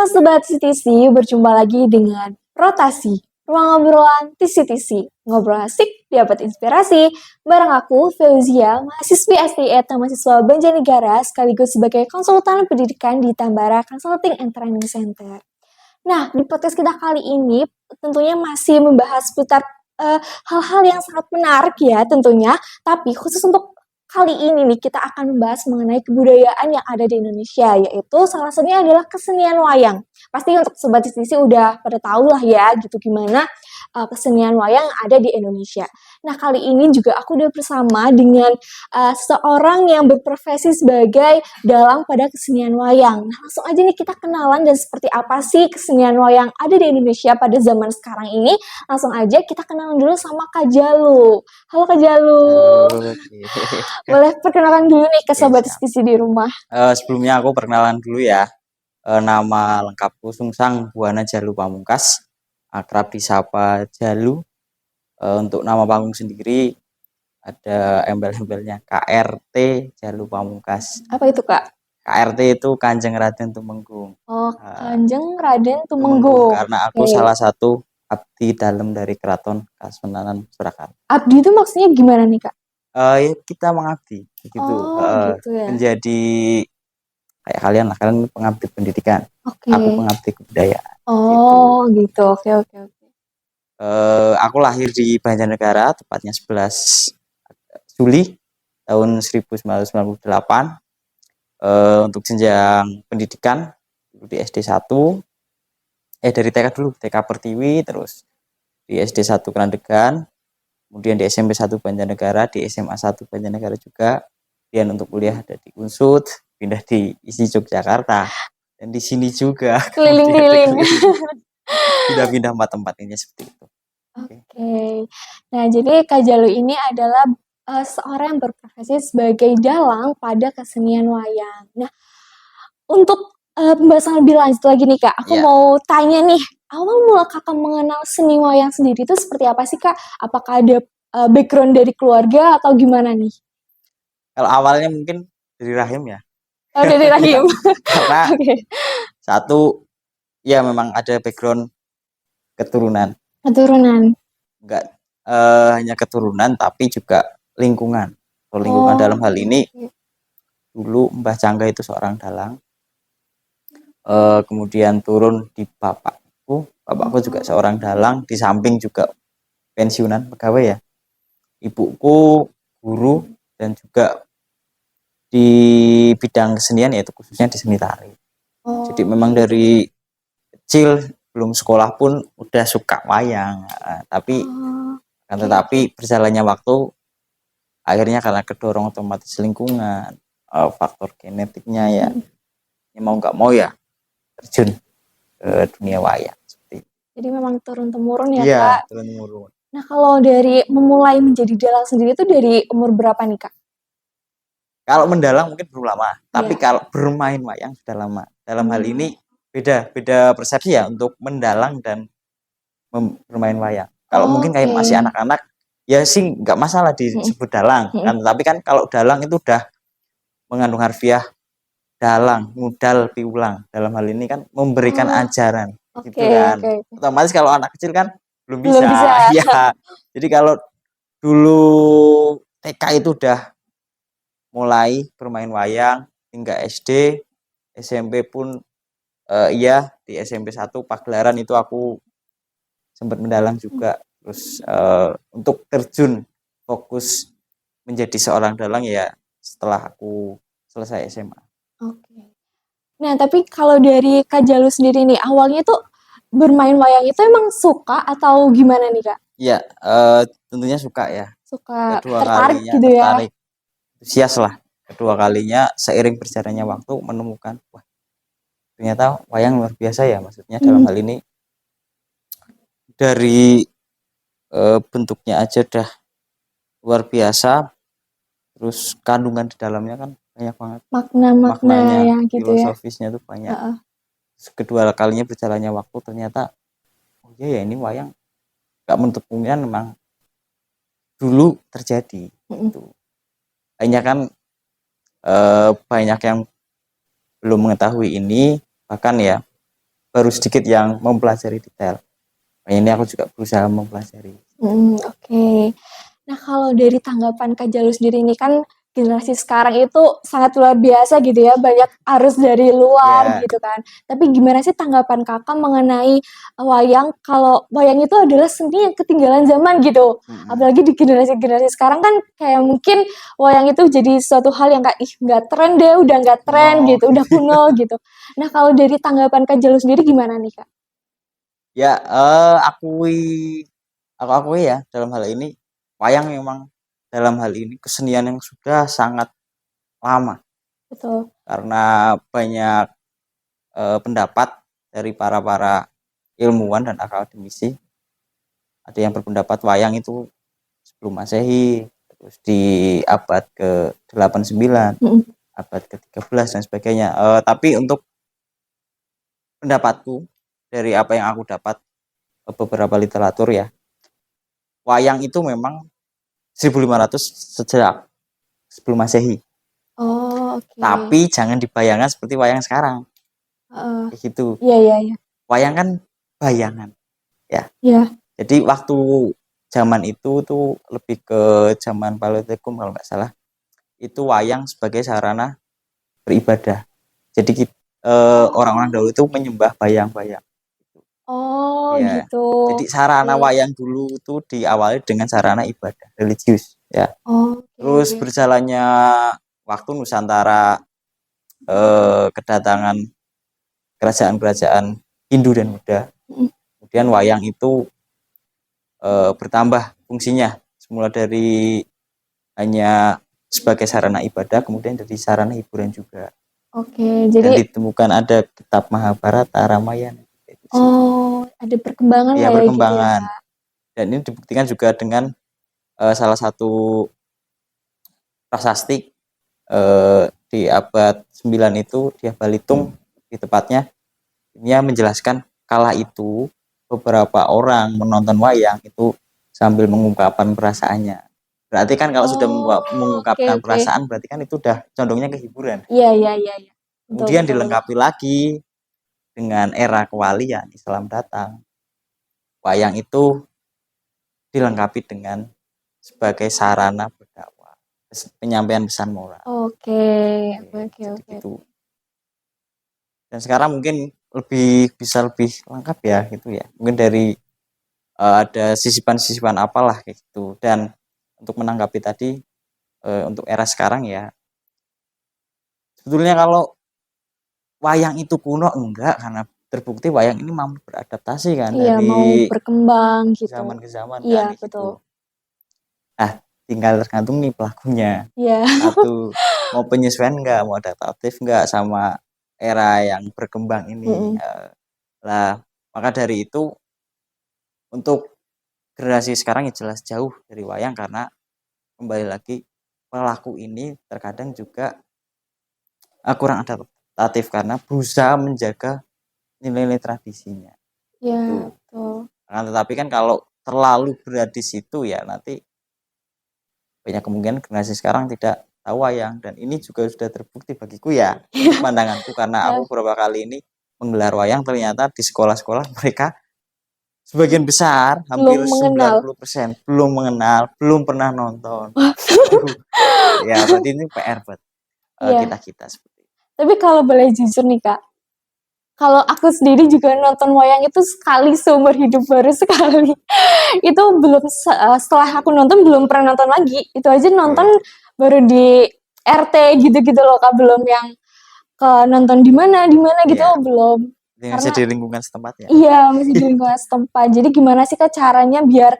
Sobat CTC, berjumpa lagi dengan Rotasi, ruang obrolan TC-TC. Ngobrol asik, dapat inspirasi. Bareng aku, Fauzia, mahasiswi STI mahasiswa Banjarnegara, sekaligus sebagai konsultan pendidikan di Tambara Consulting and Training Center. Nah, di podcast kita kali ini tentunya masih membahas seputar hal-hal yang sangat menarik ya tentunya. Tapi khusus untuk kali ini nih kita akan membahas mengenai kebudayaan yang ada di Indonesia, yaitu salah satunya adalah kesenian wayang. Pasti untuk Sobat Sisi udah pada tahu lah ya gitu gimana kesenian wayang yang ada di Indonesia. Nah, kali ini juga aku udah bersama dengan seseorang yang berprofesi sebagai dalang pada kesenian wayang. Nah, langsung aja nih kita kenalan dan seperti apa sih kesenian wayang ada di Indonesia pada zaman sekarang ini. Langsung aja kita kenalan dulu sama Kak Jalu. Halo Kak Jalu. Halo, Boleh perkenalkan dulu nih ke Sobat siap. Sisi di rumah. Sebelumnya aku perkenalan dulu ya. Nama lengkapku Sungsang Buana Jalu Pamungkas, akrab disapa Jalu. Untuk nama panggung sendiri ada embel-embelnya KRT Jalu Pamungkas. Apa itu Kak? KRT itu Kanjeng Raden Tumenggung. Oh, Kanjeng Raden Tumenggung. Karena aku salah satu abdi dalam dari Keraton Kasunanan Surakarta. Abdi itu maksudnya gimana nih Kak? Ya kita mengabdi gitu. Gitu ya. Menjadi kayak kalian lah, kalian pengabdi pendidikan. Oke. Aku pengabdi kebudayaan. Gitu. Oke. Aku lahir di Banjarnegara, tepatnya 11 Juli tahun 1998. Untuk jenjang pendidikan di SD 1, dari TK dulu, TK Pertiwi, terus di SD 1 Kerandegan, kemudian di SMP 1 Banjarnegara, di SMA 1 Banjarnegara juga. Dan untuk kuliah ada di Unsud, pindah di ISI Yogyakarta, dan di sini juga Keliling-keliling. pindah-pindah tempat ini seperti itu. Oke. Nah, jadi Kak Jalu ini adalah seorang yang berprofesi sebagai dalang pada kesenian wayang. Nah, untuk pembahasan lebih lanjut lagi nih Kak, aku mau tanya nih, awal mula Kakak mengenal seni wayang sendiri itu seperti apa sih Kak? Apakah ada background dari keluarga atau gimana nih? Kalau awalnya mungkin dari rahim ya. Oh, dari rahim. Karena satu, ya memang ada background keturunan. Enggak hanya keturunan, tapi juga lingkungan. Lingkungan dalam hal ini, dulu Mbah Cangga itu seorang dalang. Kemudian turun di bapakku juga seorang dalang, di samping juga pensiunan pegawai ya. Ibuku guru dan juga di bidang kesenian, yaitu khususnya di seni tari. Jadi memang dari kecil belum sekolah pun udah suka wayang. Tetapi berjalannya waktu, akhirnya karena kedorong otomatis lingkungan, faktor genetiknya ya mau nggak mau ya terjun ke dunia wayang. Jadi memang turun-temurun ya Kak? Turun-temurun. Nah, kalau dari memulai menjadi dalang sendiri itu dari umur berapa nih Kak? Kalau mendalang mungkin belum lama, tapi kalau bermain wayang sudah lama. Dalam hal ini beda persepsi ya untuk mendalang dan bermain wayang. Kalau mungkin kayak masih anak-anak, ya sih nggak masalah disebut dalang. Tapi kan kalau dalang itu udah mengandung harfiah dalang, ngudal, piulang. Dalam hal ini kan memberikan ajaran, gitu kan. Otomatis kalau anak kecil kan belum bisa. Ya. Jadi kalau dulu TK itu udah mulai bermain wayang, hingga SD, SMP pun di SMP 1 pagelaran itu aku sempat mendalang juga. Terus untuk terjun fokus menjadi seorang dalang ya setelah aku selesai SMA. Oke. Nah, tapi kalau dari Kak Jalu sendiri nih, awalnya tuh bermain wayang itu emang suka atau gimana nih Kak? Iya, tentunya suka ya. Suka, kedua tertarik kalinya gitu ya? tertarik, antusias lah. Kedua kalinya seiring berjalannya waktu menemukan, wah ternyata wayang luar biasa ya. Maksudnya dalam hal ini dari bentuknya aja udah luar biasa, terus kandungan di dalamnya kan banyak banget, Makna-makna yang gitu ya. filosofisnya tuh banyak. Kedua kalinya berjalannya waktu ternyata oh iya ya, ini wayang gak menutup kemungkinan memang dulu terjadi. Gitu. Hanya kan banyak yang belum mengetahui ini, bahkan ya baru sedikit yang mempelajari detail. Nah, ini aku juga berusaha mempelajari. Oke. Nah, kalau dari tanggapan Kak Jalu sendiri ini kan generasi sekarang itu sangat luar biasa gitu ya, banyak arus dari luar Ya, gitu kan. Tapi gimana sih tanggapan Kakak mengenai wayang kalau wayang itu adalah seni yang ketinggalan zaman gitu. mm-mm. Apalagi di generasi-generasi sekarang kan kayak mungkin wayang itu jadi suatu hal yang kayak ih nggak tren deh, udah nggak tren Kuno. gitu, udah kuno gitu. Nah, kalau dari tanggapan Kak Jalu sendiri gimana nih Kak? Ya, aku akui ya dalam hal ini wayang memang dalam hal ini kesenian yang sudah sangat lama Betul. karena banyak pendapat dari para ilmuwan dan akademisi. Ada yang berpendapat wayang itu sebelum Masehi, terus di abad ke-89, Mm-mm. abad ke-13 dan sebagainya. Tapi untuk pendapatku dari apa yang aku dapat beberapa literatur ya, wayang itu memang 1500 sejak sebelum Masehi. Oh, oke. Tapi jangan dibayangkan seperti wayang sekarang. Heeh. Kayak gitu. Iya, iya, iya. Wayang kan bayangan ya. Iya. Jadi waktu zaman itu tuh lebih ke zaman Paleolitikum kalau nggak salah. Itu wayang sebagai sarana beribadah. Jadi orang-orang dahulu itu menyembah bayang-bayang. Oh, Ya. gitu. Jadi Iya, sarana iya. wayang dulu itu diawali dengan sarana ibadah religius ya. Terus Oke. berjalannya waktu Nusantara kedatangan kerajaan-kerajaan Hindu dan Buddha. Mhm. Kemudian wayang itu bertambah fungsinya. Semula dari hanya sebagai sarana ibadah, kemudian jadi sarana hiburan juga. Oke, Dan jadi ditemukan ada kitab Mahabharata, Ramayana. ada perkembangan Ya lah ya gitu ya, perkembangan. Kak. Dan ini dibuktikan juga dengan salah satu prasasti di abad 9 itu, di Balitung di tepatnya, dia menjelaskan kala itu beberapa orang menonton wayang itu sambil mengungkapkan perasaannya. Berarti kan kalau sudah Oke, mengungkapkan oke. perasaan berarti kan itu udah condongnya ke hiburan. Iya, iya, iya, iya. Betul, Kemudian betul, betul. dilengkapi lagi dengan era kewalian Islam datang. Wayang itu dilengkapi dengan sebagai sarana berdakwah, penyampaian pesan moral. Oke, Oke, oke, jadi oke. gitu. Dan sekarang mungkin lebih bisa lebih lengkap ya gitu ya. Mungkin dari ada sisipan-sisipan apalah kayak gitu. Dan untuk menanggapi tadi untuk era sekarang ya, sebetulnya kalau wayang itu kuno enggak, karena terbukti wayang ini mampu beradaptasi kan Iya, mau dari berkembang gitu. zaman ke zaman Iya, kan kayak betul. gitu. Nah, tinggal tergantung nih pelakunya. Iya. Satu, mau penyesuaian enggak, mau adaptatif enggak sama era yang berkembang ini. Mm-mm. Lah, maka dari itu untuk generasi sekarang ya jelas jauh dari wayang karena kembali lagi pelaku ini terkadang juga kurang adaptatif karena berusaha menjaga nilai-nilai tradisinya Iya, itu. betul. Nah, tetapi kan kalau terlalu berada di situ ya nanti banyak kemungkinan generasi sekarang tidak tahu wayang, dan ini juga sudah terbukti bagiku ya, ini pandanganku karena Nah, aku beberapa kali ini menggelar wayang ternyata di sekolah-sekolah mereka sebagian besar hampir belum mengenal. 90% belum mengenal, belum pernah nonton. Wah, Aduh, ya berarti ini PR buat iya. kita-kita seperti itu. Tapi kalau boleh jujur nih, Kak, kalau aku sendiri juga nonton wayang itu sekali seumur hidup, baru sekali. Itu belum setelah aku nonton belum pernah nonton lagi. Itu aja nonton Iya, baru di RT gitu-gitu loh Kak, belum yang ke nonton di mana gitu iya. belum. Ini masih Karena di lingkungan setempat ya. iya masih di lingkungan setempat. Jadi gimana sih Kak caranya biar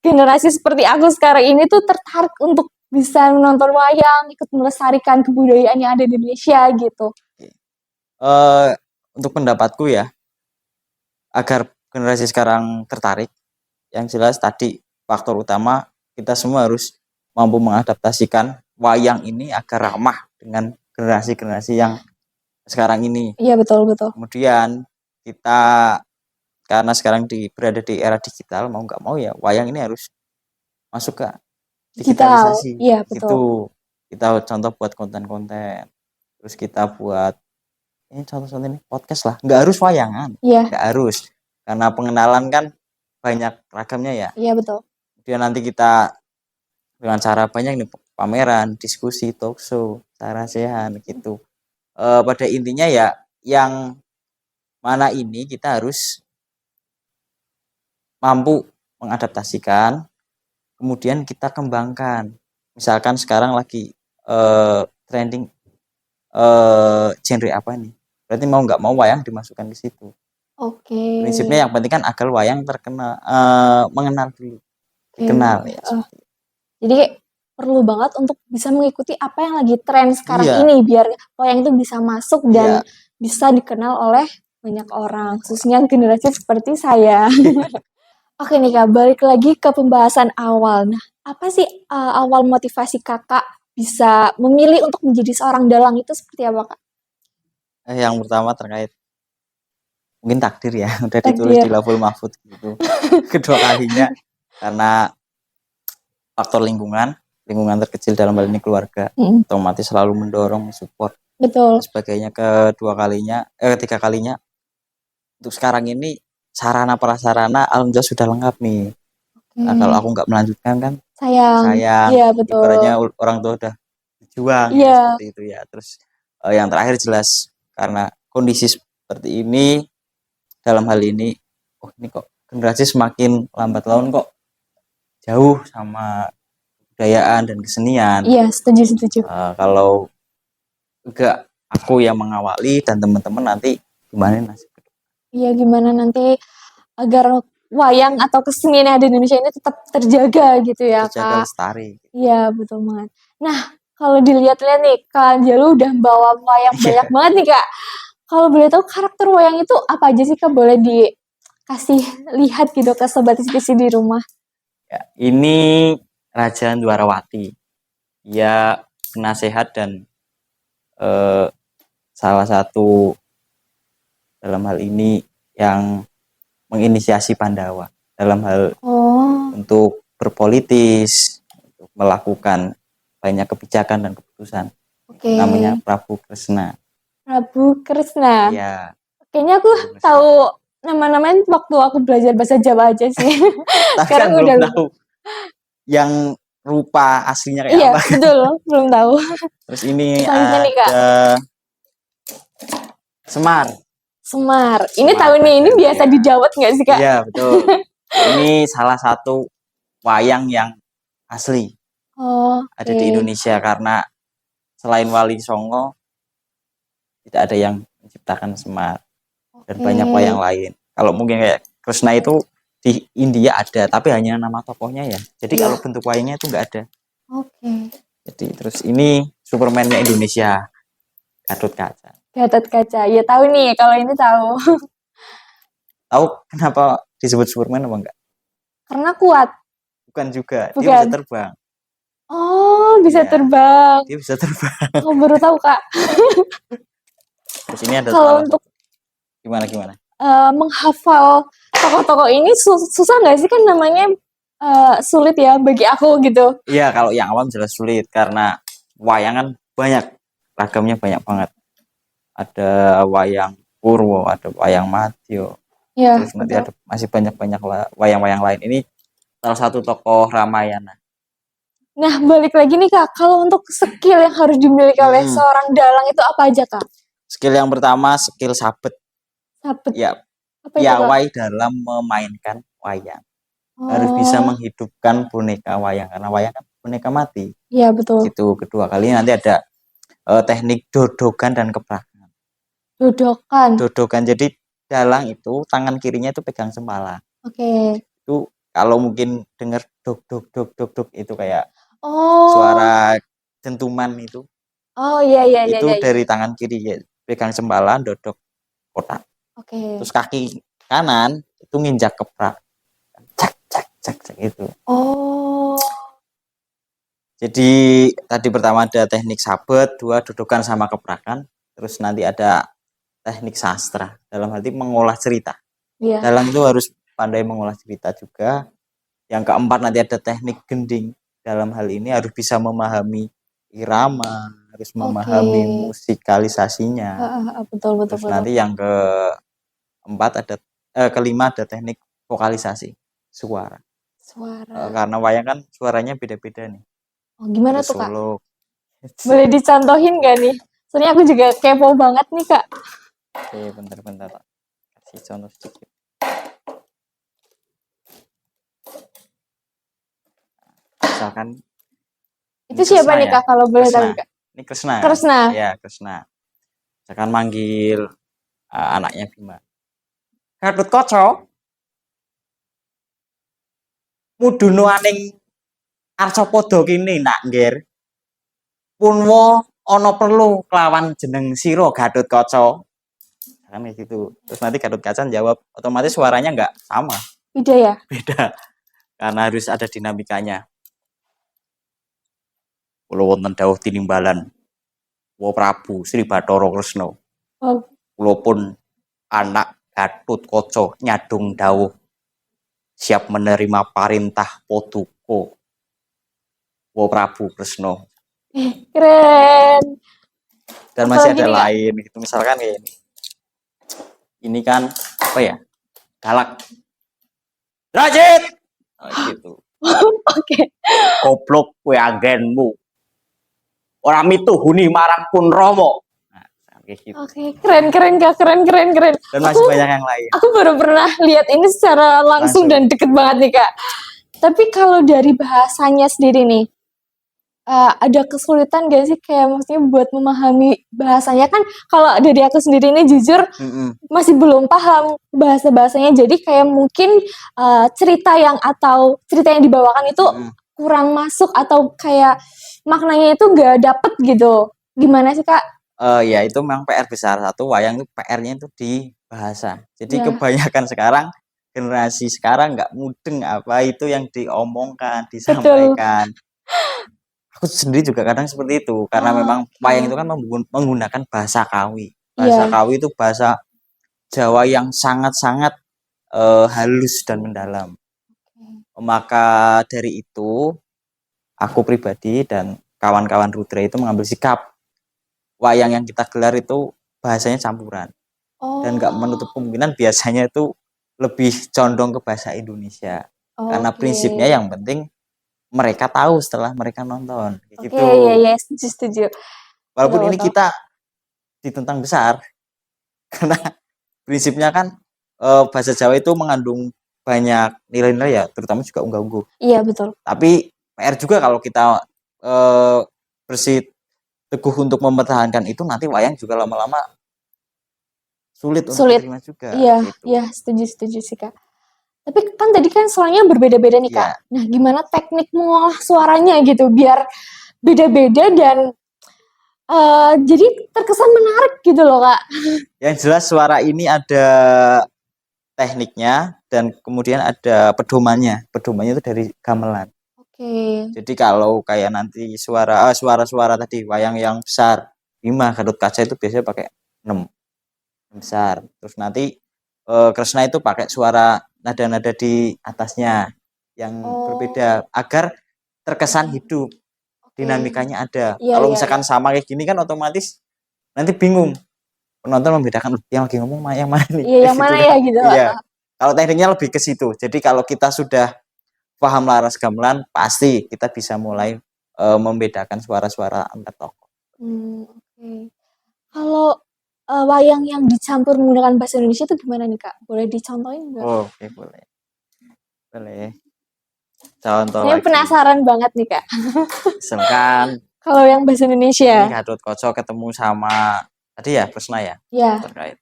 generasi seperti aku sekarang ini tuh tertarik untuk bisa menonton wayang, ikut melestarikan kebudayaan yang ada di Indonesia gitu. Eh untuk pendapatku ya, agar generasi sekarang tertarik, yang jelas tadi faktor utama kita semua harus mampu mengadaptasikan wayang ini agar ramah dengan generasi-generasi yang sekarang ini. Iya betul betul. Kemudian kita karena sekarang berada di era digital, mau nggak mau ya wayang ini harus masuk ke Digital. digitalisasi. Iya betul. Itu kita contoh buat konten-konten, terus kita buat ini contoh-contoh ini podcast lah, nggak harus wayangan, Iya, nggak harus, karena pengenalan kan banyak ragamnya ya. iya betul. Kemudian nanti kita dengan cara banyak nih, pameran, diskusi, talk show, sehan gitu. Pada intinya ya yang mana ini kita harus mampu mengadaptasikan, kemudian kita kembangkan. Misalkan sekarang lagi trending genre apa nih? Berarti mau nggak mau wayang dimasukkan ke situ. Oke. Prinsipnya yang penting kan agar wayang terkenal, mengenal dulu, Oke. dikenal ya. Jadi perlu banget untuk bisa mengikuti apa yang lagi tren sekarang Iya. ini biar wayang itu bisa masuk dan Iya. bisa dikenal oleh banyak orang, khususnya generasi seperti saya. Oke nih Kak, balik lagi ke pembahasan awal. Nah, apa sih awal motivasi Kakak bisa memilih untuk menjadi seorang dalang itu seperti apa Kak? Yang pertama terkait mungkin takdir ya, udah Takdir. ditulis di Lauhul Mahfuz gitu. Kedua kalinya karena faktor lingkungan terkecil dalam hal ini keluarga, otomatis selalu mendorong, support, Betul. sebagainya. Ketiga kalinya untuk sekarang ini sarana prasarana alhamdulillah sudah lengkap nih. Nah, kalau aku nggak melanjutkan kan sayang. Iya betul. Ibaratnya orang tua udah berjuang ya, seperti itu ya. Terus yang terakhir jelas karena kondisi seperti ini, dalam hal ini, ini kok generasi semakin lambat laun kok jauh sama kebudayaan dan kesenian. Iya, setuju. Kalau enggak aku yang mengawali dan teman-teman nanti gimana nasib? Iya, gimana nanti agar wayang atau kesenian yang ada di Indonesia ini tetap terjaga gitu ya, terjaga, Kak. lestari. Iya, betul banget. Nah, kalau dilihat-lihat nih, Kak Jalu udah bawa wayang banyak banget nih, Kak. Kalau boleh tahu karakter wayang itu apa aja sih, Kak? Boleh dikasih lihat gitu ke sobat diskusi di rumah. Ya, ini Raja Dwarawati. Dia penasehat dan salah satu dalam hal ini yang menginisiasi Pandawa dalam hal untuk berpolitis, untuk melakukan banyak kebijakan dan keputusan. Namanya Prabu Kresna. Prabu Kresna. Iya. Kayaknya aku tahu nama-namanya waktu aku belajar bahasa Jawa aja sih. Sekarang kan belum tahu yang rupa aslinya kayak iya, apa. Iya, betul, belum tahu. Terus ini ada nih, Semar. Ini tahu nih, ini biasa di Jawa nggak sih, Kak? Iya, betul. Ini salah satu wayang yang asli. Ada di Indonesia karena selain Wali Songo tidak ada yang menciptakan Semar. Dan banyak wayang lain. Kalau mungkin kayak Kresna itu di India ada, tapi hanya nama tokohnya ya. Jadi kalau bentuk wayangnya itu nggak ada. Jadi terus ini Superman-nya Indonesia, Gatot Kaca. Ya tahu nih, kalau ini tahu. Tahu kenapa disebut Superman apa enggak? Karena kuat. Bukan juga, dia bisa terbang. Oh, bisa terbang. Dia bisa terbang. Aku baru tahu, Kak. Terus ini ada kalau untuk gimana? Menghafal tokoh-tokoh ini susah nggak sih, kan namanya sulit ya bagi aku gitu. Iya, kalau yang awam jelas sulit karena wayangan banyak, ragamnya banyak banget. Ada wayang Purwo, ada wayang Madyo. Terus nanti ada masih banyak wayang-wayang lain. Ini salah satu tokoh Ramayana. Nah, balik lagi nih Kak, kalau untuk skill yang harus dimiliki oleh seorang dalang itu apa aja, Kak? Skill yang pertama, skill sabet. Ya, piawai dalam memainkan wayang. Harus bisa menghidupkan boneka wayang, karena wayang kan boneka mati. Iya, betul. Itu kedua kali nanti ada teknik dodokan dan keprakan. Dodokan, jadi dalang itu tangan kirinya itu pegang sempala. Itu kalau mungkin dengar dok itu kayak suara dentuman itu. Iya. Itu dari tangan kiri ya, pegang sempala, dodok kotak. Terus kaki kanan itu nginjak keprak. Cek itu. Jadi tadi pertama ada teknik sabet, dua dodokan sama keprakan, terus nanti ada teknik sastra dalam arti mengolah cerita. Dalang itu harus pandai mengolah cerita juga. Yang keempat nanti ada teknik gending. Dalam hal ini harus bisa memahami irama, harus Oke. memahami musikalisasinya. Betul, betul, Terus betul. nanti yang kelima ada teknik vokalisasi suara. Suara. Karena wayang kan suaranya beda-beda nih. Oh, gimana Ada tuh, Kak? solo. Boleh dicontohin gak nih? Soalnya aku juga kepo banget nih, Kak. Oke, bentar-bentar. Kasih contoh sedikit. Misalkan Itu ini siapa Kresna nih, ya. Kak, kalau boleh tahu, Kresna. Kak? Ini Kresna kan? Kresna. Ya, Kresna. Misalkan manggil anaknya Bima. Gatut Kaca. Muduna aning Arcapada kene nak ngger. Punwa ana perlu kelawan jeneng sira Gatut Kaca. Kan kayak gitu. Terus nanti Gatut Kaca jawab, otomatis suaranya nggak sama, Beda ya? beda. Karena harus ada dinamikanya. Kula wonten dawuh tinimbalan Wa Prabu Sri Bathara Kresna. Oh, Kula pun anak Gatut Kaca nyadung dawuh siap menerima perintah Paduka Wa Prabu Kresna. keren. Dan masih Apalagi ada nih, Kak? lain gitu, misalkan kayak ini. Ini kan apa ya? Galak. Rajit. Oh, gitu. Oke. Goblok kowe anggenmu. Ora mituhuni marang pun Rama. Nah, kayak gitu. Oke, keren, Kak. Keren. Dan masih banyak yang lain. Aku baru pernah lihat ini secara langsung dan deket banget nih, Kak. Tapi kalau dari bahasanya sendiri nih, ada kesulitan gak sih kayak maksudnya buat memahami bahasanya? Kan kalau dari aku sendiri ini jujur masih belum paham bahasa-bahasanya. Jadi kayak mungkin cerita yang dibawakan itu kurang masuk atau kayak maknanya itu gak dapet gitu. Gimana sih, Kak? Ya itu memang PR besar. Satu, wayang itu PR-nya itu di bahasa. Jadi Ya. kebanyakan sekarang generasi sekarang nggak mudeng apa itu yang diomongkan, disampaikan. Aku sendiri juga kadang seperti itu karena memang wayang itu kan menggunakan bahasa Kawi. Bahasa Kawi itu bahasa Jawa yang sangat-sangat halus dan mendalam. Maka dari itu aku pribadi dan kawan-kawan Rudra itu mengambil sikap wayang yang kita gelar itu bahasanya campuran. Dan nggak menutup kemungkinan biasanya itu lebih condong ke bahasa Indonesia. Karena prinsipnya yang penting mereka tahu setelah mereka nonton. Gitu. Iya, setuju. Walaupun ini kita ditentang besar. Karena prinsipnya kan bahasa Jawa itu mengandung banyak nilai-nilai ya, terutama juga unggah-ungguh. Iya, betul. Tapi PR juga kalau kita bersih teguh untuk mempertahankan itu, nanti wayang juga lama-lama sulit untuk diterima juga. Iya, gitu. Iya, setuju sih, Kak. Tapi kan tadi kan suaranya berbeda-beda nih, Kak. Nah, gimana teknik mengolah suaranya gitu biar beda-beda dan jadi terkesan menarik gitu loh, Kak. Yang jelas suara ini ada tekniknya dan kemudian ada pedomannya. Pedomannya itu dari gamelan. Oke. Jadi kalau kayak nanti suara-suara tadi wayang yang besar, Bima, Gatut Kaca itu biasanya pakai 6 besar. Terus nanti Kresna itu pakai suara nada-nada di atasnya yang berbeda agar terkesan hidup. Dinamikanya ada. Kalau misalkan sama kayak gini kan otomatis nanti bingung. Penonton membedakan yang lagi ngomong yang mana nih. Iya, yang mana ya gitu. Iya. Kalau tekniknya lebih ke situ. Jadi kalau kita sudah paham laras gamelan, pasti kita bisa mulai membedakan suara-suara antar tokoh. Oke. Kalau wayang yang dicampur menggunakan bahasa Indonesia itu gimana nih, Kak? Boleh dicontohin nggak? Oke, boleh. Contoh Saya lagi. penasaran banget nih, Kak. Misalkan kalau yang bahasa Indonesia. Ini Gatut Kaca ketemu sama tadi ya Kresna ya. Iya. Terkait.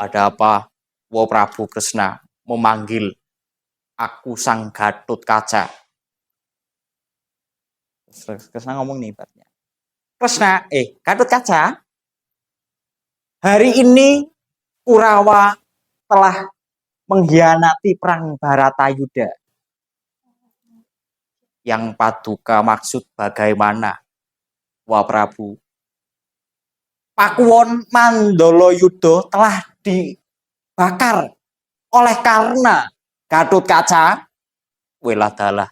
Ada apa? Wa Prabu Kresna memanggil aku sang Gatut Kaca. Kresna ngomong nih ibaratnya. Kresna, Gatut Kaca. Hari ini Kurawa telah mengkhianati perang Baratayuda. Yang Paduka maksud bagaimana? Wa Prabu. Pakuwon Mandala Yuda telah dibakar oleh karena Gatut Kaca. Welah dalah.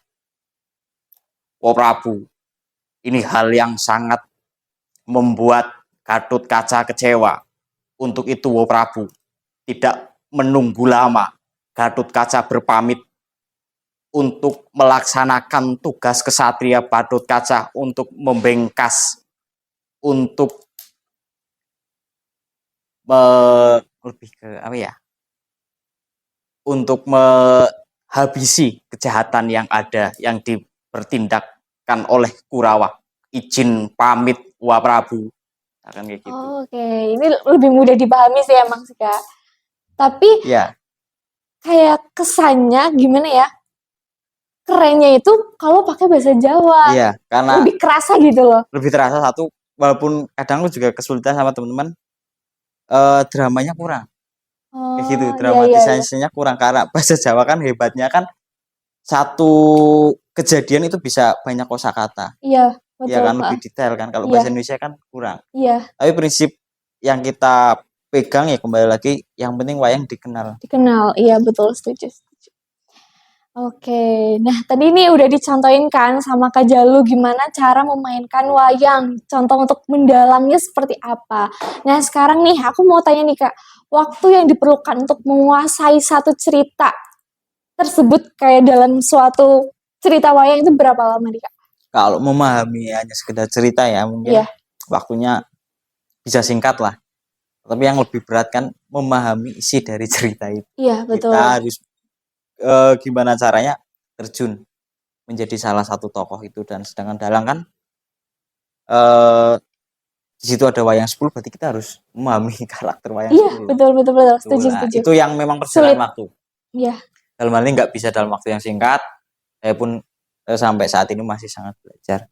Wa Prabu. Ini hal yang sangat membuat Gatotkaca kecewa. Untuk itu, Wo Prabu, tidak menunggu lama, Gatotkaca berpamit untuk melaksanakan tugas kesatria Gatotkaca untuk membengkas, untuk lebih ke apa ya? Untuk menghabisi kejahatan yang ada yang dipertindakkan oleh Kurawa. Izin pamit, Wah Prabu. Akan kayak gitu. Oke, ini lebih mudah dipahami sih emang sih Kak. Tapi Ya, kayak kesannya gimana ya? Kerennya itu kalau pakai bahasa Jawa. iya, karena Lebih kerasa gitu loh. lebih terasa satu, walaupun kadang lu juga kesulitan sama teman-teman, dramanya kurang. Kayak gitu, Oh, iya iya iya. dramatisasinya kurang karena bahasa Jawa kan hebatnya kan satu kejadian itu bisa banyak kosakata. Iya, Ya betul, kan Pak. lebih detail kan. Kalau Iya, bahasa Indonesia kan kurang. iya, Tapi prinsip yang kita pegang ya kembali lagi yang penting wayang dikenal. dikenal. Iya, betul, setuju, setuju. Oke, nah tadi ini udah dicontohin kan sama Kak Jalu gimana cara memainkan wayang. Contoh untuk mendalangnya seperti apa. Nah sekarang nih aku mau tanya nih Kak, waktu yang diperlukan untuk menguasai satu cerita tersebut kayak dalam suatu cerita wayang itu berapa lama nih Kak? Kalau memahami hanya sekedar cerita ya mungkin Iya, waktunya bisa singkat lah. Tapi yang lebih berat kan memahami isi dari cerita itu. iya betul. Kita harus gimana caranya terjun menjadi salah satu tokoh itu, dan sedangkan dalang kan eh, di situ ada wayang 10 berarti kita harus memahami karakter wayang Iya, 10. betul, betul, betul. Tuh, Setuju, nah, setuju. itu yang memang Sulit. perjalanan waktu. Iya, Dalam hal ini nggak bisa dalam waktu yang singkat. Saya pun sampai saat ini masih sangat belajar.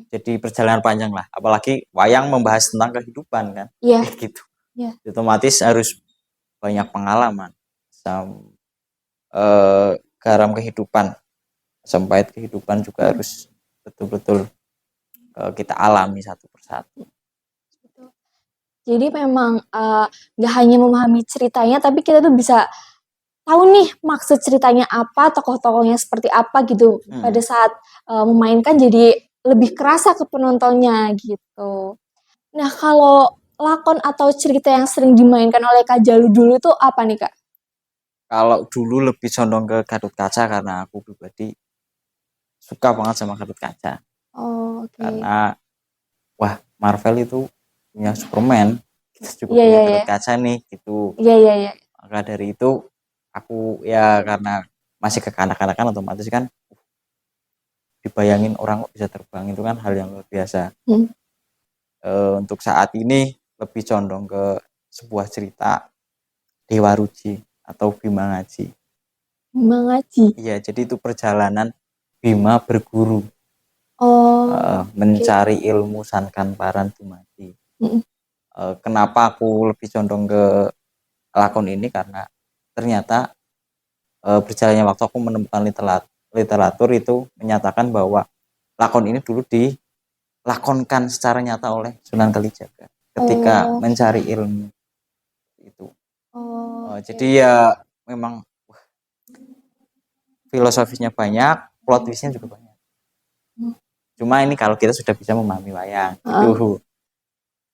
Jadi perjalanan panjang lah. Apalagi wayang membahas tentang kehidupan kan. iya, Gitu. iya. Otomatis harus banyak pengalaman. Garam kehidupan. Sampai kehidupan juga harus betul-betul kita alami satu persatu. Jadi memang nggak hanya memahami ceritanya, tapi kita tuh bisa tahu nih maksud ceritanya apa, tokoh-tokohnya seperti apa gitu. Pada saat memainkan jadi lebih kerasa ke penontonnya gitu. Nah kalau lakon atau cerita yang sering dimainkan oleh Kak Jalu dulu itu apa nih Kak? Kalau dulu lebih condong ke Gatotkaca karena aku pribadi suka banget sama Gatotkaca. Oh, oke. Karena wah, Marvel itu punya Superman, kita juga Iya, punya iya, iya. Gatotkaca nih gitu. Iya, iya, iya. Maka dari itu aku ya karena masih kekanak-kanakan otomatis kan dibayangin orang kok bisa terbang itu kan hal yang luar biasa. Hmm. Untuk saat ini lebih condong ke sebuah cerita Dewa Ruci atau Bima Ngaji. Bima Ngaji. Iya, jadi itu perjalanan Bima berguru, Oh, mencari ilmu Sankan Paran Dumadi. mm, Kenapa aku lebih condong ke lakon ini karena ternyata berjalannya waktu aku menemukan literatur itu menyatakan bahwa lakon ini dulu dilakonkan secara nyata oleh Sunan Kalijaga ketika oh, mencari ilmu itu. oh, Jadi ya memang filosofisnya banyak, plot twistnya juga banyak. Hmm. Cuma ini kalau kita sudah bisa memahami wayang gitu.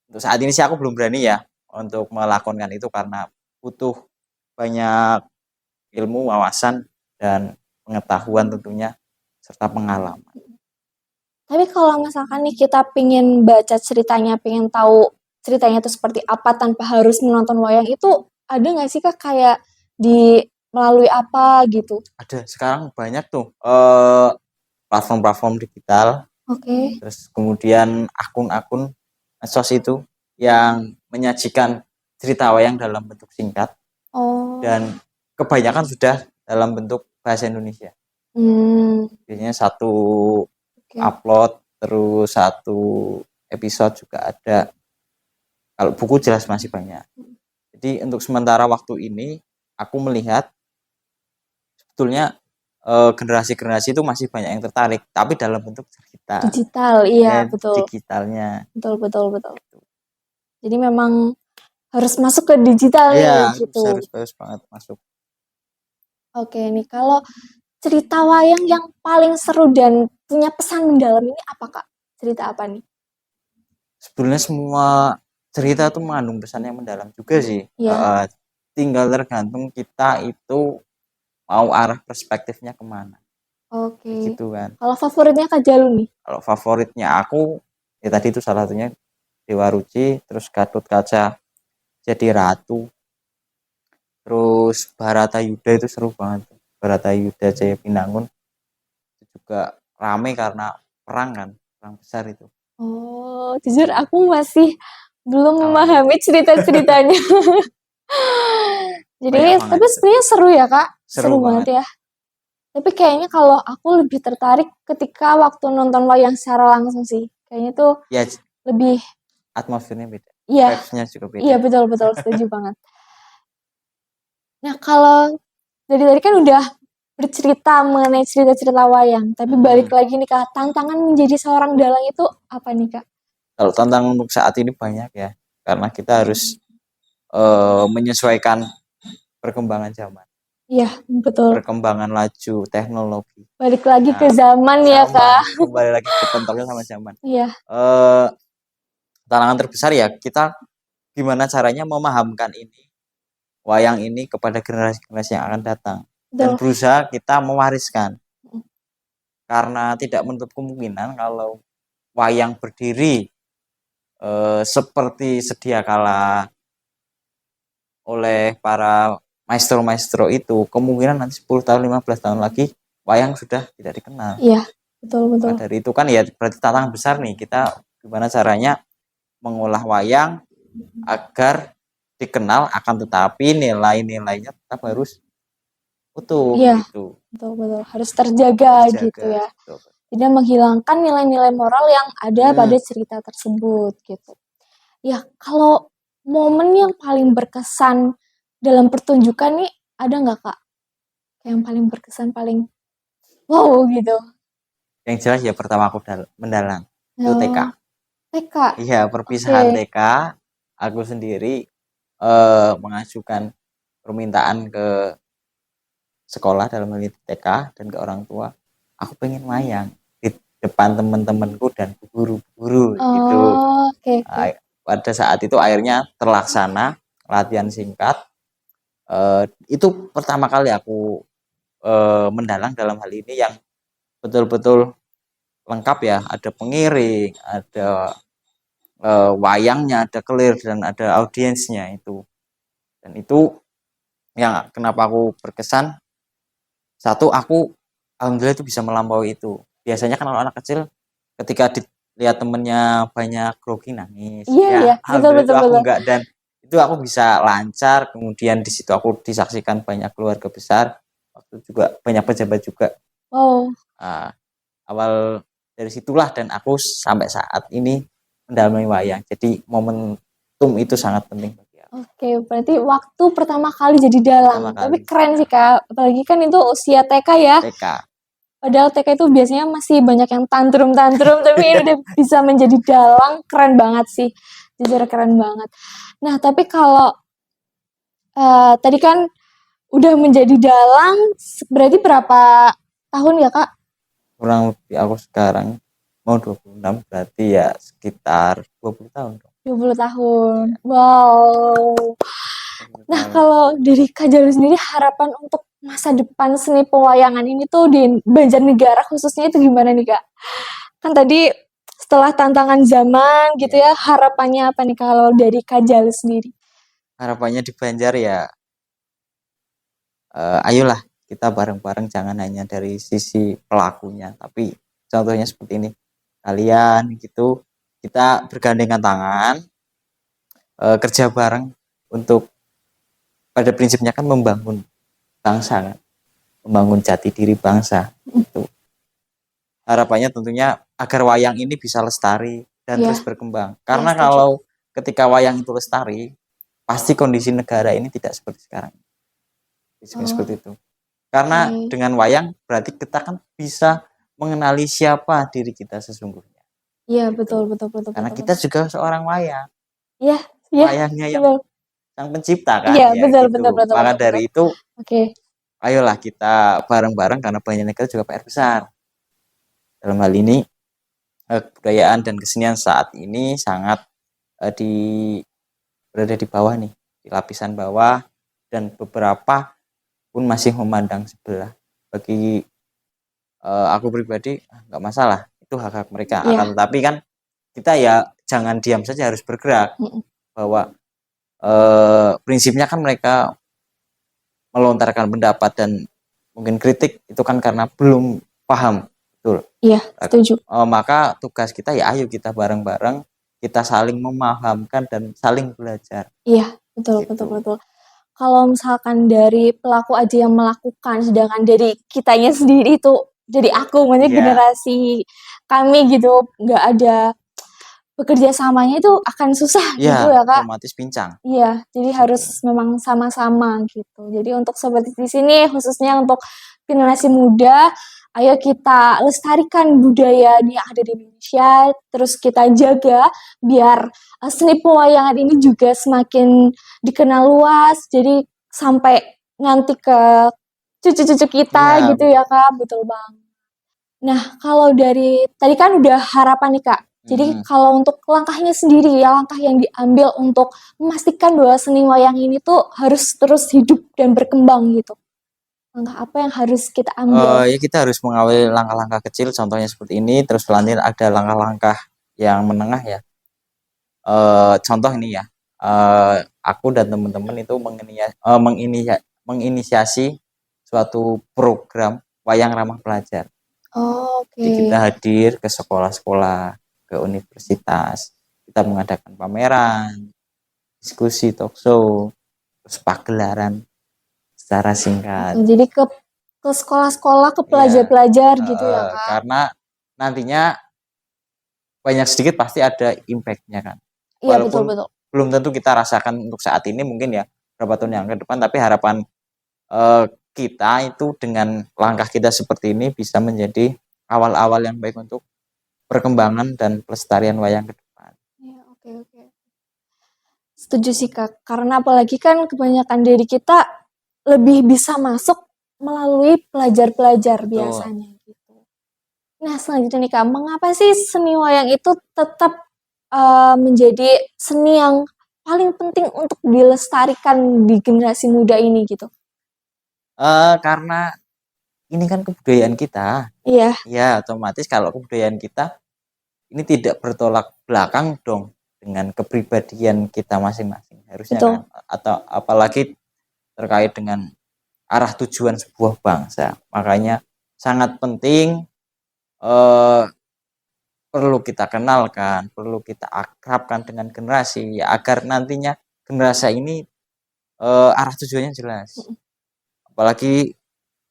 Untuk saat ini sih aku belum berani ya untuk melakonkan itu karena butuh banyak ilmu, wawasan, dan pengetahuan tentunya serta pengalaman. Tapi kalau misalkan nih kita pingin baca ceritanya, pingin tahu ceritanya itu seperti apa tanpa harus menonton wayang itu ada nggak sih Kak kayak di melalui apa gitu? Ada sekarang banyak tuh platform-platform digital, Oke. terus kemudian akun-akun medsos itu yang menyajikan cerita wayang dalam bentuk singkat Oh. dan kebanyakan sudah dalam bentuk bahasa Indonesia. Biasanya satu Oke. upload terus satu episode juga ada. Kalau buku jelas masih banyak. Jadi untuk sementara waktu ini aku melihat sebetulnya generasi-generasi itu masih banyak yang tertarik, tapi dalam bentuk cerita. Digital, iya betul. Digitalnya. Betul, betul, betul. Jadi memang harus masuk ke digital Iya, nih gitu. harus banget masuk. Oke nih, kalau cerita wayang yang paling seru dan punya pesan mendalam ini apa Kak? cerita apa nih? Sebenarnya semua cerita tuh mengandung pesan yang mendalam juga sih. Iya. Tinggal tergantung kita itu mau arah perspektifnya kemana. Kayak Oke. gitu kan. Kalau favoritnya Kak Jalu nih? Kalau favoritnya aku, ya tadi itu salah satunya Dewa Ruci, terus Gatot Kaca jadi ratu, terus Baratayuda itu seru banget. Baratayuda Jaya Pinangun itu juga rame karena perang kan, perang besar itu. Oh, jujur aku masih belum Sama nih, memahami cerita-ceritanya. Jadi, banyak banget tapi itu. sebenarnya seru ya Kak? Seru Seru banget. banget ya. Tapi kayaknya kalau aku lebih tertarik ketika waktu nonton wayang secara langsung sih. Kayaknya tuh Ya lebih, atmosfernya beda, iya, vibes-nya juga iya beda. betul-betul setuju banget. Nah, kalau dari tadi kan udah bercerita mengenai cerita-cerita wayang, tapi balik lagi nih Kak, tantangan menjadi seorang dalang itu apa nih Kak? Kalau tantangan untuk saat ini banyak ya, karena kita harus menyesuaikan perkembangan zaman, Iya, betul. perkembangan laju teknologi. Balik lagi ke Nah, zaman ya Kak. zaman kembali lagi ke pentoknya sama zaman. Iya, Eh, Tantangan terbesar ya kita gimana caranya memahamkan ini wayang ini kepada generasi-generasi yang akan datang dan betul. berusaha kita mewariskan karena tidak menutup kemungkinan kalau wayang berdiri seperti sedia kala oleh para maestro-maestro itu, kemungkinan nanti 10 tahun 15 tahun lagi wayang sudah tidak dikenal. Iya, betul-betul. Maka dari itu kan ya berarti tantangan besar nih kita gimana caranya mengolah wayang agar dikenal, akan tetapi nilai-nilainya tetap harus utuh Iya, gitu, betul-betul. Harus terjaga gitu terjaga ya. gitu. Tidak menghilangkan nilai-nilai moral yang ada pada cerita tersebut gitu. Ya, kalau momen yang paling berkesan dalam pertunjukan nih ada nggak Kak? Yang paling berkesan, paling wow gitu. Yang jelas ya pertama aku mendalang itu TK. Oh, TK. Iya, Oke. perpisahan TK, aku sendiri mengajukan permintaan ke sekolah dalam hal ini TK dan ke orang tua. Aku pengen wayang di depan teman-temanku dan guru-guru gitu. Oh, oke, oke. Pada saat itu akhirnya terlaksana latihan singkat. Itu pertama kali aku mendalang dalam hal ini yang betul-betul lengkap ya. Ada pengiring, ada wayangnya, ada kelir dan ada audiensnya itu. Dan itu yang kenapa aku berkesan. Satu, aku alhamdulillah itu bisa melampaui itu. Biasanya kan kalau anak kecil ketika dilihat temennya banyak grogi nangis. Iya, iya. Ya, Betul, alhamdulillah itu betul, aku betul. enggak, dan itu aku bisa lancar. Kemudian di situ aku disaksikan banyak keluarga besar. Waktu juga banyak pejabat juga. Wow. Nah, awal dari situlah dan aku sampai saat ini mendalami wayang. Jadi momentum itu sangat penting bagi aku. Oke, berarti waktu pertama kali jadi Pertama dalang. Tapi kali keren ya, sih Kak. Apalagi kan itu usia TK ya. TK. Padahal TK itu biasanya masih banyak yang tantrum-tantrum, tapi ini udah bisa menjadi dalang, keren banget sih. Jujur keren banget. Nah, tapi kalau tadi kan udah menjadi dalang, berarti berapa tahun ya Kak? Kurang lebih aku sekarang mau 26, berarti ya sekitar 20 tahun dong. 20 tahun. Wow. 20 Nah, tahun. kalau dari Kak Jalu sendiri harapan untuk masa depan seni pewayangan ini tuh di Banjarnegara khususnya itu gimana nih Kak? Kan tadi setelah tantangan zaman gitu ya, harapannya apa nih kalau dari Kak Jalu sendiri? Harapannya di Banjar ya, ayolah kita bareng-bareng, jangan hanya dari sisi pelakunya, tapi contohnya seperti ini. Kalian gitu, kita bergandengan tangan, kerja bareng untuk pada prinsipnya kan membangun bangsa kan, membangun jati diri bangsa. Itu harapannya tentunya agar wayang ini bisa lestari dan Iya, terus berkembang. iya Karena setuju. kalau ketika wayang itu lestari, pasti kondisi negara ini tidak seperti sekarang. Seperti itu. Karena Oke. dengan wayang berarti kita kan bisa mengenali siapa diri kita sesungguhnya. Iya, Gitu. betul, betul, betul, Karena betul. kita juga seorang wayang. Iya, iya, Wayangnya yang betul. sang pencipta kan, Iya, ya betul, betul, gitu. betul, Maka betul, betul. dari itu, Oke. ayolah kita bareng-bareng karena Banjarnegara juga PR besar. Dalam hal ini kebudayaan dan kesenian saat ini sangat berada di bawah nih, di lapisan bawah, dan beberapa pun masih memandang sebelah. Bagi aku pribadi nggak masalah, itu hak-hak mereka. Iya. Akan tetapi kan kita ya jangan diam saja, harus bergerak. Bahwa prinsipnya kan mereka melontarkan pendapat dan mungkin kritik itu kan karena belum paham betul. Iya, setuju. Maka tugas kita ya ayo kita bareng-bareng, kita saling memahamkan dan saling belajar. Iya, betul, Gitu. betul. Kalau misalkan dari pelaku aja yang melakukan, sedangkan dari kitanya sendiri itu, jadi aku, maksudnya Iya. generasi kami gitu, nggak ada bekerja samanya itu akan susah gitu ya Kak. Otomatis pincang. Iya, jadi harus memang sama-sama gitu. Jadi untuk seperti di sini khususnya untuk generasi muda, ayo kita lestarikan budaya yang ada di Indonesia, terus kita jaga biar seni pewayangan ini juga semakin dikenal luas, jadi sampai nanti ke cucu-cucu kita Iya. gitu ya Kak, betul banget. Nah, kalau dari tadi kan udah harapan nih Kak. Jadi kalau untuk langkahnya sendiri ya, langkah yang diambil untuk memastikan bahwa seni wayang ini tuh harus terus hidup dan berkembang gitu. Langkah apa yang harus kita ambil? Ya kita harus mengawali langkah-langkah kecil, contohnya seperti ini, terus selanjutnya ada langkah-langkah yang menengah ya. Contoh ini ya, aku dan teman-teman itu menginisiasi suatu program wayang ramah pelajar. Jadi kita hadir ke sekolah-sekolah, ke universitas, kita mengadakan pameran, diskusi, talk show, terus pagelaran secara singkat. Jadi ke sekolah-sekolah, ke pelajar-pelajar gitu ya Kak? Karena nantinya banyak sedikit pasti ada impact-nya kan. Iya, Walaupun betul. belum tentu kita rasakan untuk saat ini, mungkin ya berapa tahun yang ke depan, tapi harapan kita itu dengan langkah kita seperti ini bisa menjadi awal-awal yang baik untuk perkembangan dan pelestarian wayang ke depan. Iya, oke. Setuju sih Kak, karena apalagi kan kebanyakan dari kita lebih bisa masuk melalui pelajar-pelajar biasanya gitu. Nah selanjutnya nih Kak, mengapa sih seni wayang itu tetap menjadi seni yang paling penting untuk dilestarikan di generasi muda ini gitu? Karena ini kan kebudayaan kita. Iya. Ya otomatis kalau kebudayaan kita ini tidak bertolak belakang dong dengan kepribadian kita masing-masing harusnya. Betul. Kan, atau apalagi terkait dengan arah tujuan sebuah bangsa. Makanya sangat penting perlu kita kenalkan, perlu kita akrabkan dengan generasi ya, agar nantinya generasi ini arah tujuannya jelas. Apalagi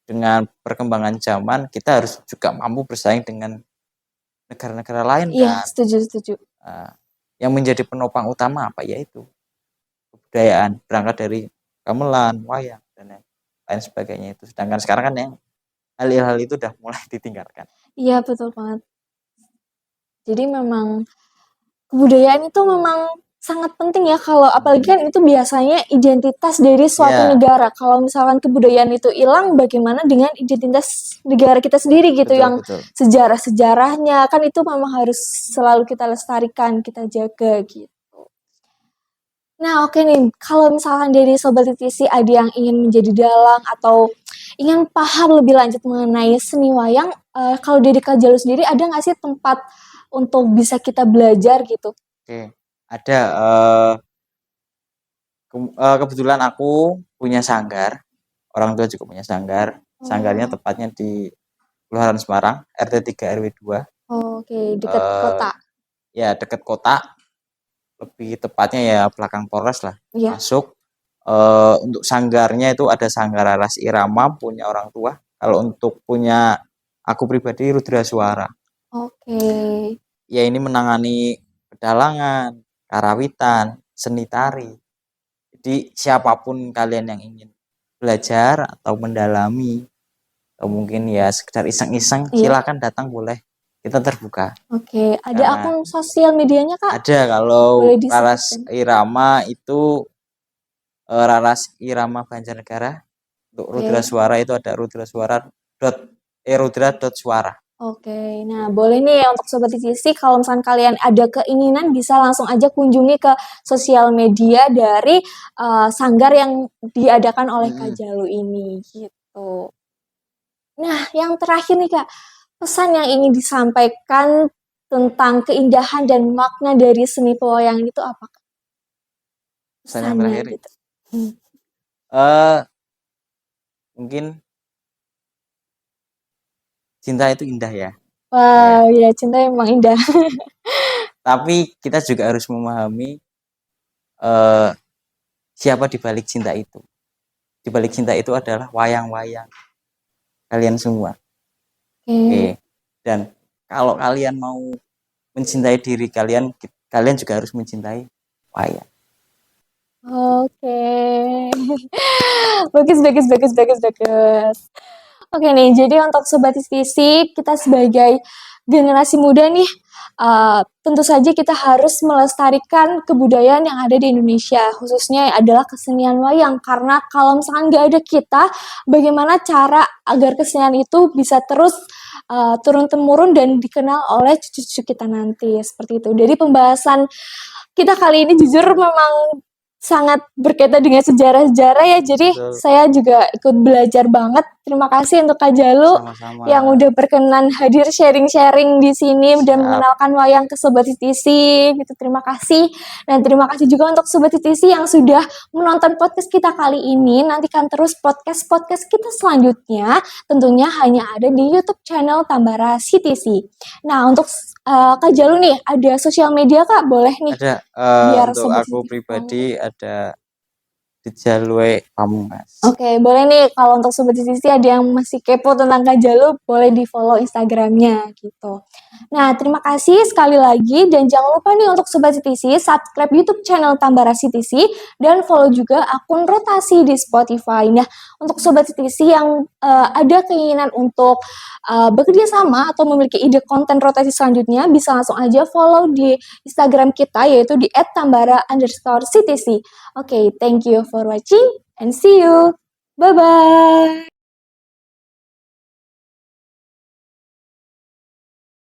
dengan perkembangan zaman, kita harus juga mampu bersaing dengan negara-negara lain. Iya, kan. setuju. Yang menjadi penopang utama apa? Yaitu kebudayaan, berangkat dari gamelan, wayang, dan lain sebagainya itu. Sedangkan sekarang kan yang hal-hal itu udah mulai ditinggalkan. Iya, betul banget. Jadi memang kebudayaan itu memang sangat penting ya, kalau apalagi kan itu biasanya identitas dari suatu negara. Kalau misalkan kebudayaan itu hilang, bagaimana dengan identitas negara kita sendiri gitu, yang sejarah-sejarahnya kan itu memang harus selalu kita lestarikan, kita jaga gitu. Nah oke nih, kalau misalkan dari Sobat TTC ada yang ingin menjadi dalang atau ingin paham lebih lanjut mengenai seni wayang, kalau dari Kak Jalu sendiri ada nggak sih tempat untuk bisa kita belajar gitu? Oke, ada. Kebetulan aku punya sanggar, orang tua juga punya sanggar. Sanggarnya tepatnya di Kelurahan Semarang, RT 3 RW 2. Oke, dekat kota. Ya, dekat kota. Lebih tepatnya ya belakang Polres lah. Iya. Masuk. Untuk sanggarnya itu ada Sanggar Raras Irama punya orang tua. Kalau untuk punya aku pribadi Rudra Suara. Oke. Ya ini menangani pedalangan, karawitan, seni tari. Jadi siapapun kalian yang ingin belajar atau mendalami atau mungkin ya sekedar iseng-iseng, silakan datang, boleh, kita terbuka. Oke, ada akun sosial medianya Kak? Ada, kalau Raras Irama itu Raras Irama Banjarnegara. Untuk Rudra Suara itu ada rudra.suara. Oke, nah boleh nih ya untuk Sobat TTC kalau misalkan kalian ada keinginan bisa langsung aja kunjungi ke sosial media dari sanggar yang diadakan oleh Kak Mm-mm. Jalu ini gitu. Nah, yang terakhir nih Kak, pesan yang ingin disampaikan tentang keindahan dan makna dari seni pewayangan itu apa Kak? Pesan yang Pesannya terakhir gitu. Hmm. eh mungkin cinta itu indah ya. Ya. Wow, ya cinta emang indah. Tapi kita juga harus memahami eh siapa di balik cinta itu. Di balik cinta itu adalah wayang-wayang kalian semua. Oke. Oke. Dan kalau kalian mau mencintai diri kalian, kalian juga harus mencintai wayang. Oke. Bagus, bagus, bagus, bagus, bagus. Oke nih, jadi untuk Sobat Istisi, kita sebagai generasi muda nih, tentu saja kita harus melestarikan kebudayaan yang ada di Indonesia, khususnya adalah kesenian wayang. Karena kalau misalkan nggak ada kita, bagaimana cara agar kesenian itu bisa terus turun-temurun dan dikenal oleh cucu-cucu kita nanti, seperti itu. Dari pembahasan kita kali ini jujur memang sangat berkaitan dengan sejarah-sejarah ya, jadi Betul. saya juga ikut belajar banget. Terima kasih untuk Kak Jalu Sama-sama. yang udah berkenan hadir sharing-sharing di sini dan Siap. mengenalkan wayang ke Sobat TTC gitu. Terima kasih. Dan terima kasih juga untuk Sobat TTC yang sudah menonton podcast kita kali ini. Nantikan terus podcast-podcast kita selanjutnya, tentunya hanya ada di YouTube channel Tambara CTC. Nah, untuk Kak Jalu nih, ada sosial media Kak? Boleh nih. Ada Biar untuk Sobat aku TTC pribadi ada di Jalwe Pamungkas. Oke, boleh nih kalau untuk Sobat Sisi ada yang masih kepo tentang Kak Jalu, boleh di-follow Instagramnya gitu. Nah, terima kasih sekali lagi dan jangan lupa nih untuk Sobat CTC, subscribe YouTube channel Tambara CTC dan follow juga akun Rotasi di Spotify. Nah, untuk Sobat CTC yang ada keinginan untuk bekerja sama atau memiliki ide konten rotasi selanjutnya, bisa langsung aja follow di Instagram kita yaitu di @tambara_CTC. Oke, thank you for watching and see you. Bye bye.